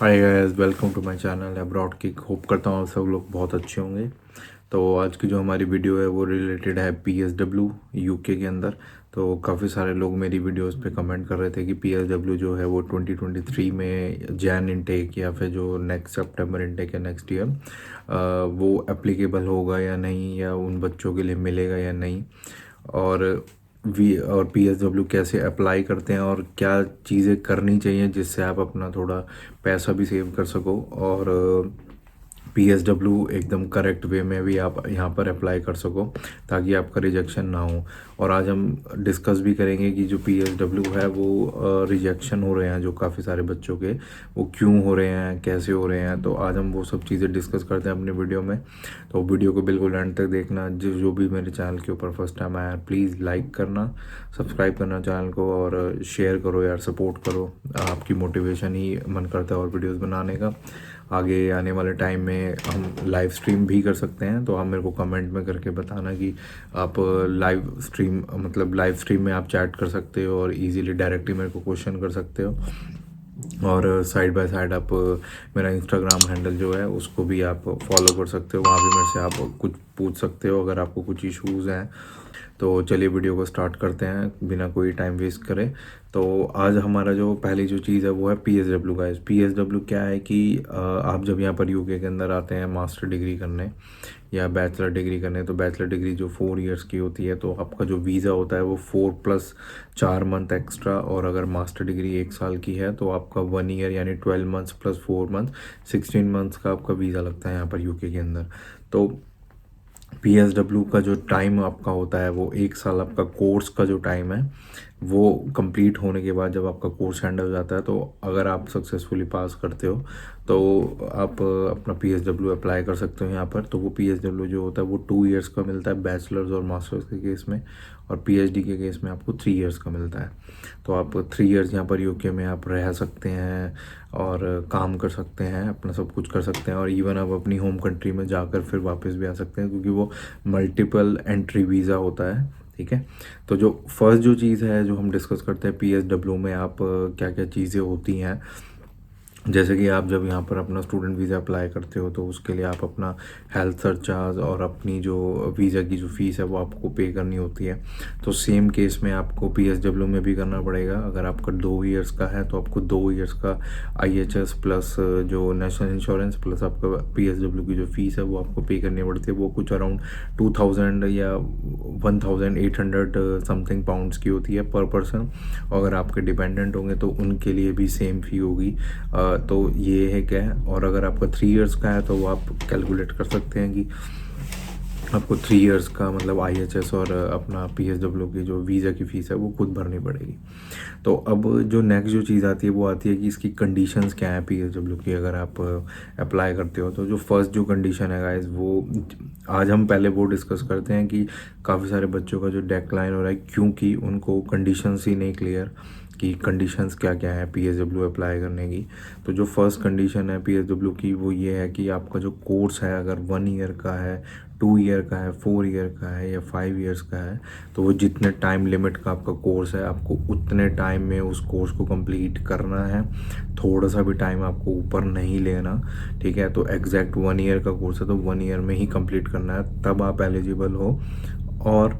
Hi guys, welcome to my channel Abroad Kick. Hope करता हूँ आप सब लोग बहुत अच्छे होंगे। तो आज की जो हमारी वीडियो है वो रिलेटेड है पीएसडब्ल्यू यूके के अंदर। तो काफ़ी सारे लोग मेरी वीडियोस पे कमेंट कर रहे थे कि पीएसडब्ल्यू जो है वो 2023 में जैन इनटेक या फिर जो नेक्स्ट सितंबर इनटेक है नेक्स्ट ईयर वो एप्लीकेबल होगा या नहीं, या उन बच्चों के लिए मिलेगा या नहीं, और पीएसडब्ल्यू कैसे अप्लाई करते हैं और क्या चीज़ें करनी चाहिए जिससे आप अपना थोड़ा पैसा भी सेव कर सको, और पीएसडब्ल्यू एकदम करेक्ट वे में भी आप यहाँ पर अप्लाई कर सको ताकि आपका रिजेक्शन ना हो। और आज हम डिस्कस भी करेंगे कि जो पीएसडब्ल्यू है वो रिजेक्शन हो रहे हैं जो काफ़ी सारे बच्चों के, वो क्यों हो रहे हैं, कैसे हो रहे हैं। तो आज हम वो सब चीज़ें डिस्कस करते हैं अपने वीडियो में। तो वीडियो को बिल्कुल एंड तक देखना। जो भी मेरे चैनल के ऊपर फर्स्ट टाइम आया प्लीज़ लाइक करना, सब्सक्राइब करना चैनल को, और शेयर करो यार, सपोर्ट करो। आपकी मोटिवेशन ही मन करता है और वीडियोस बनाने का। आगे आने वाले टाइम में हम लाइव स्ट्रीम भी कर सकते हैं, तो आप मेरे को कमेंट में करके बताना कि आप लाइव स्ट्रीम में आप चैट कर सकते हो और इजीली डायरेक्टली मेरे को क्वेश्चन कर सकते हो। और साइड बाय साइड आप मेरा इंस्टाग्राम हैंडल जो है उसको भी आप फॉलो कर सकते हो, वहाँ भी मेरे से आप कुछ पूछ सकते हो अगर आपको कुछ इश्यूज़ हैं। तो चलिए वीडियो को स्टार्ट करते हैं बिना कोई टाइम वेस्ट करे। तो आज हमारा जो पहली जो चीज़ है वो है पीएसडब्ल्यू का। पीएसडब्ल्यू क्या है कि आप जब यहाँ पर यूके के अंदर आते हैं मास्टर डिग्री करने या बैचलर डिग्री करने, तो बैचलर डिग्री जो 4 इयर्स की होती है, तो आपका जो वीज़ा होता है वो 4+4 मंथ एक्स्ट्रा, और अगर मास्टर डिग्री 1 साल की है तो आपका 1 ईयर यानी 12 मंथ्स + 4 मंथ 16 मंथ्स का आपका वीज़ा लगता है यहाँ पर यूके के अंदर। तो पीएसडब्ल्यू का जो टाइम आपका होता है वो 1 साल, आपका कोर्स का जो टाइम है वो कंप्लीट होने के बाद जब आपका कोर्स एंड हो जाता है, तो अगर आप सक्सेसफुली पास करते हो तो आप अपना पीएसडब्ल्यू अप्लाई कर सकते हो यहाँ पर। तो वो पीएसडब्ल्यू जो होता है वो 2 इयर्स का मिलता है बैचलर्स और मास्टर्स के केस में, और पीएचडी के केस में आपको 3 इयर्स का मिलता है। तो आप 3 इयर्स यहाँ पर यूके में आप रह सकते हैं और काम कर सकते हैं, अपना सब कुछ कर सकते हैं, और इवन आप अपनी होम कंट्री में जाकर फिर वापस भी आ सकते हैं क्योंकि वो मल्टीपल एंट्री वीज़ा होता है। ठीक है। तो जो फर्स्ट जो चीज़ है जो हम डिस्कस करते हैं पीएसडब्ल्यू में आप क्या क्या चीज़ें होती हैं। जैसे कि आप जब यहाँ पर अपना स्टूडेंट वीज़ा अप्लाई करते हो तो उसके लिए आप अपना हेल्थ सरचार्ज और अपनी जो वीज़ा की जो फ़ीस है वो आपको पे करनी होती है। तो सेम केस में आपको पीएसडब्ल्यू में भी करना पड़ेगा। अगर आपका 2 इयर्स का है तो आपको 2 इयर्स का आईएचएस प्लस जो नेशनल इंश्योरेंस प्लस आपका पीएसडब्ल्यू की जो फ़ीस है वो आपको पे करनी पड़ती है। वो कुछ अराउंड 2000 या 1800 समथिंग पाउंड्स की होती है पर पर्सन। अगर आपके डिपेंडेंट होंगे तो उनके लिए भी सेम फ़ी होगी। तो ये है क्या है। और अगर आपका 3 इयर्स का है तो वो आप कैलकुलेट कर सकते हैं कि आपको 3 इयर्स का मतलब आईएचएस और अपना पीएसडब्ल्यू की जो वीज़ा की फ़ीस है वो खुद भरनी पड़ेगी। तो अब जो नेक्स्ट जो चीज़ आती है वो आती है कि इसकी कंडीशंस क्या है पीएसडब्ल्यू की अगर आप अप्लाई करते हो। तो जो फर्स्ट जो कंडीशन है गाइस वो आज हम पहले वो डिस्कस करते हैं कि काफ़ी सारे बच्चों का जो डेक्लाइन हो रहा है क्योंकि उनको कंडीशंस ही नहीं क्लियर कि कंडीशंस क्या क्या है पीएसडब्ल्यू अप्लाई करने की। तो जो फर्स्ट कंडीशन है पीएसडब्ल्यू की वो ये है कि आपका जो कोर्स है अगर 1 ईयर का है, 2 ईयर का है, 4 ईयर का है या 5 इयर्स का है, तो वो जितने टाइम लिमिट का आपका कोर्स है आपको उतने टाइम में उस कोर्स को कंप्लीट करना है। थोड़ा सा भी टाइम आपको ऊपर नहीं लेना। ठीक है। तो एग्जैक्ट 1 ईयर का कोर्स है तो 1 ईयर में ही कंप्लीट करना है, तब आप एलिजिबल हो। और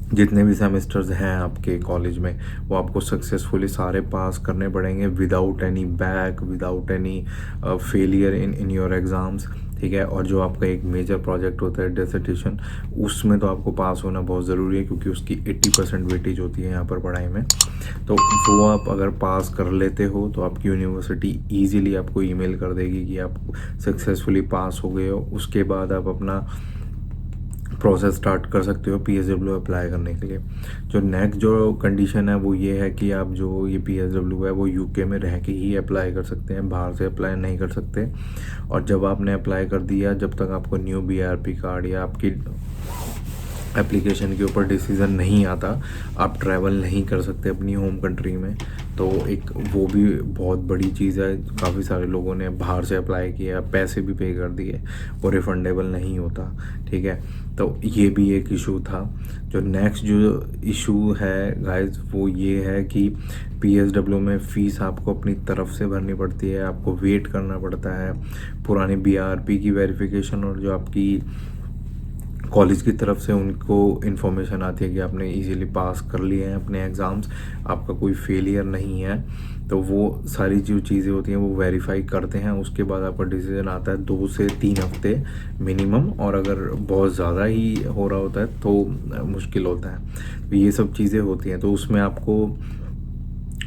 जितने भी सेमेस्टर्स हैं आपके कॉलेज में वो आपको सक्सेसफुली सारे पास करने पड़ेंगे without any back, without any failure in your exams. ठीक है। और जो आपका एक मेजर प्रोजेक्ट होता है डिसर्टेशन, उसमें तो आपको पास होना बहुत ज़रूरी है क्योंकि उसकी 80% वेटेज होती है यहाँ पर पढ़ाई में। तो वो आप अगर पास कर लेते हो तो आपकी यूनिवर्सिटी ईज़िली आपको ईमेल कर देगी कि आप सक्सेसफुली पास हो गए हो। उसके बाद आप अपना प्रोसेस स्टार्ट कर सकते हो पीएसडब्ल्यू अप्लाई करने के लिए। जो नेक्स्ट जो कंडीशन है वो ये है कि आप जो ये पीएसडब्ल्यू है वो यूके में रह के ही अप्लाई कर सकते हैं, बाहर से अप्लाई नहीं कर सकते। और जब आपने अप्लाई कर दिया, जब तक आपको न्यू बीआरपी कार्ड या आपकी एप्लीकेशन के ऊपर डिसीज़न नहीं आता, आप ट्रैवल नहीं कर सकते अपनी होम कंट्री में। तो एक वो भी बहुत बड़ी चीज़ है। काफ़ी सारे लोगों ने बाहर से अप्लाई किया, पैसे भी पे कर दिए, वो रिफ़ंडेबल नहीं होता, ठीक है। तो ये भी एक इशू था। जो नेक्स्ट जो इशू है गाइस वो ये है कि PSW में फ़ीस आपको अपनी तरफ से भरनी पड़ती है, आपको वेट करना पड़ता है। पुरानी BRP की वेरिफिकेशन और जो आपकी कॉलेज की तरफ से उनको इन्फॉर्मेशन आती है कि आपने इजीली पास कर लिए हैं अपने एग्ज़ाम्स, आपका कोई फेलियर नहीं है, तो वो सारी जो चीज़ें होती हैं वो वेरीफाई करते हैं। उसके बाद आपका डिसीज़न आता है 2 से 3 हफ्ते मिनिमम, और अगर बहुत ज़्यादा ही हो रहा होता है तो मुश्किल होता है। तो ये सब चीज़ें होती हैं, तो उसमें आपको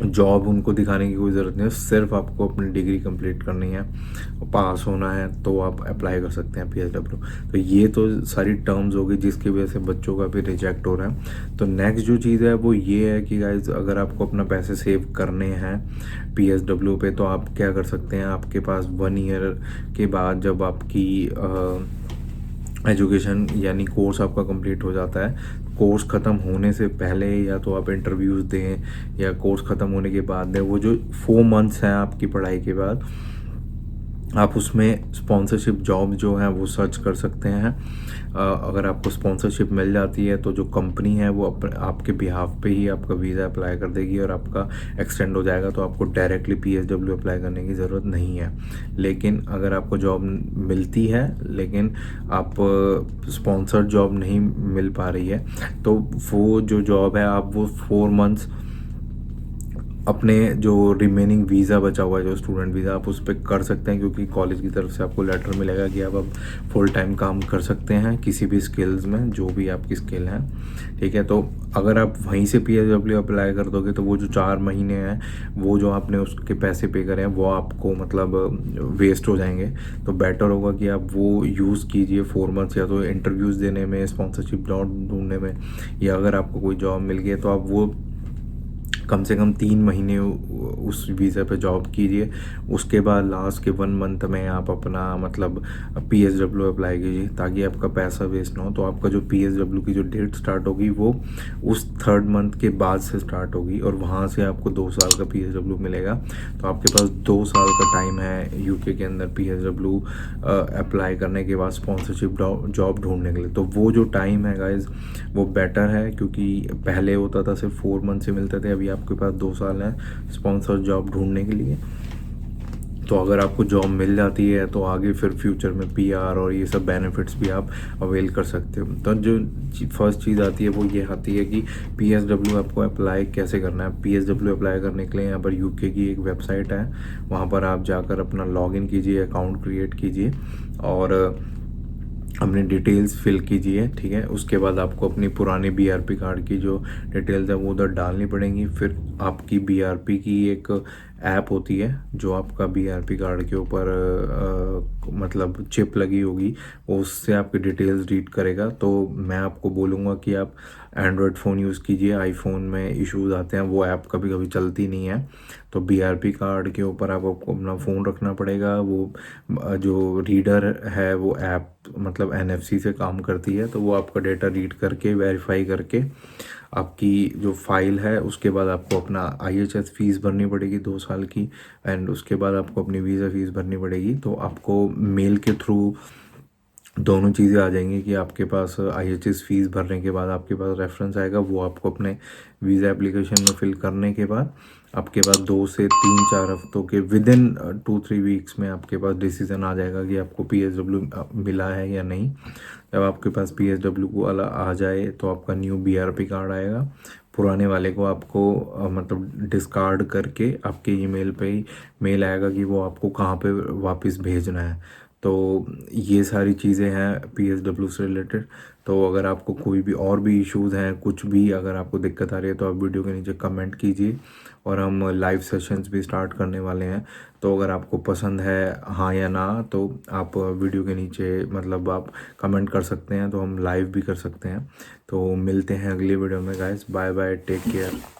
जॉब उनको दिखाने की कोई ज़रूरत नहीं है, सिर्फ आपको अपनी डिग्री कंप्लीट करनी है, पास होना है, तो आप अप्लाई कर सकते हैं PSW। तो ये तो सारी टर्म्स हो गई जिसकी वजह से बच्चों का भी रिजेक्ट हो रहा है। तो नेक्स्ट जो चीज़ है वो ये है कि गाइज अगर आपको अपना पैसे सेव करने हैं PSW पे, तो आप क्या कर सकते हैं, आपके पास 1 ईयर के बाद जब आपकी एजुकेशन यानी कोर्स आपका कंप्लीट हो जाता है, कोर्स ख़त्म होने से पहले या तो आप इंटरव्यूज़ दें या कोर्स ख़त्म होने के बाद दें, वो जो 4 मंथ्स हैं आपकी पढ़ाई के बाद, आप उसमें स्पॉन्सरशिप जॉब जो है वो सर्च कर सकते हैं। अगर आपको स्पॉन्सरशिप मिल जाती है तो जो कंपनी है वो आपके बिहाफ पे ही आपका वीज़ा अप्लाई कर देगी और आपका एक्सटेंड हो जाएगा, तो आपको डायरेक्टली PSW अप्लाई करने की ज़रूरत नहीं है। लेकिन अगर आपको जॉब मिलती है लेकिन आप स्पॉन्सर्ड जॉब नहीं मिल पा रही है, तो वो जो जॉब है आप वो 4 मंथ्स अपने जो रिमेनिंग वीज़ा बचा हुआ है, जो स्टूडेंट वीज़ा, आप उस पर कर सकते हैं, क्योंकि कॉलेज की तरफ से आपको लेटर मिलेगा कि आप अब फुल टाइम काम कर सकते हैं किसी भी स्किल्स में, जो भी आपकी स्किल है, ठीक है। तो अगर आप वहीं से PSW अप्लाई कर दोगे तो वो जो 4 महीने हैं वो जो आपने उसके पैसे पे करे हैं वो आपको मतलब वेस्ट हो जाएंगे। तो बेटर होगा कि आप वो यूज़ कीजिए 4 मंथ्स, या तो इंटरव्यूज़ देने में, स्पॉन्सरशिप जॉब ढूंढने में, या अगर आपको कोई जॉब मिल गई तो आप वो कम से कम 3 महीने उस वीज़ा पे जॉब कीजिए। उसके बाद लास्ट के 1 मंथ में आप अपना मतलब PSW अप्लाई कीजिए, ताकि आपका पैसा वेस्ट ना हो। तो आपका जो PSW की जो डेट स्टार्ट होगी वो उस 3rd मंथ के बाद से स्टार्ट होगी, और वहाँ से आपको 2 साल का PSW मिलेगा। तो आपके पास 2 साल का टाइम है UK के अंदर PSW अप्लाई करने के बाद स्पॉन्सरशिप जॉब ढूंढने के लिए। तो वो जो टाइम है गाइज वो बेटर है, क्योंकि पहले होता था सिर्फ 4 मंथ से मिलते थे, अभी आपके पास 2 साल है स्पॉन्सर जॉब ढूंढने के लिए। तो अगर आपको जॉब मिल जाती है तो आगे फिर फ्यूचर में PR और ये सब बेनिफिट्स भी आप अवेल कर सकते हो। तो जो फर्स्ट चीज़ आती है वो ये आती है कि PSW आपको अप्लाई कैसे करना है। PSW अप्लाई करने के लिए यहाँ पर UK की एक वेबसाइट है, वहाँ पर आप जाकर अपना लॉगिन कीजिए, अकाउंट क्रिएट कीजिए और अपनी डिटेल्स फिल कीजिए, ठीक है। उसके बाद आपको अपनी पुरानी BRP कार्ड की जो डिटेल्स है वो उधर डालनी पड़ेंगी। फिर आपकी BRP की एक ऐप होती है जो आपका BRP कार्ड के ऊपर मतलब चिप लगी होगी, वो उससे आपकी डिटेल्स रीड करेगा। तो मैं आपको बोलूँगा कि आप एंड्रॉयड फ़ोन यूज़ कीजिए, आईफोन में इश्यूज़ आते हैं, वो ऐप कभी कभी चलती नहीं है। तो BRP कार्ड के ऊपर आपको अपना फ़ोन रखना पड़ेगा। वो जो रीडर है वो ऐप मतलब NFC से काम करती है, तो वो आपका डेटा रीड करके वेरीफाई करके आपकी जो फाइल है, उसके बाद आपको अपना IHS फ़ीस भरनी पड़ेगी 2 साल की, एंड उसके बाद आपको अपनी वीज़ा फ़ीस भरनी पड़ेगी। तो आपको मेल के थ्रू दोनों चीज़ें आ जाएंगी कि आपके पास IHS फ़ीस भरने के बाद आपके पास रेफरेंस आएगा, वो आपको अपने वीज़ा एप्लीकेशन में फिल करने के बाद आपके पास 2 से 3-4 हफ्तों के विदिन 2-3 वीक्स में आपके पास डिसीज़न आ जाएगा कि आपको PSW मिला है या नहीं। जब आपके पास PSW को आ जाए तो आपका न्यू BRP कार्ड आएगा, पुराने वाले को आपको मतलब डिस्कार्ड करके आपके ईमेल पे ही मेल आएगा कि वो आपको कहाँ पे वापस भेजना है। तो ये सारी चीज़ें हैं PSW से रिलेटेड। तो अगर आपको कोई भी और भी इश्यूज़ हैं, कुछ भी अगर आपको दिक्कत आ रही है, तो आप वीडियो के नीचे कमेंट कीजिए, और हम लाइव सेशंस भी स्टार्ट करने वाले हैं। तो अगर आपको पसंद है हाँ या ना, तो आप वीडियो के नीचे मतलब आप कमेंट कर सकते हैं, तो हम लाइव भी कर सकते हैं। तो मिलते हैं अगली वीडियो में guys, bye bye, take care.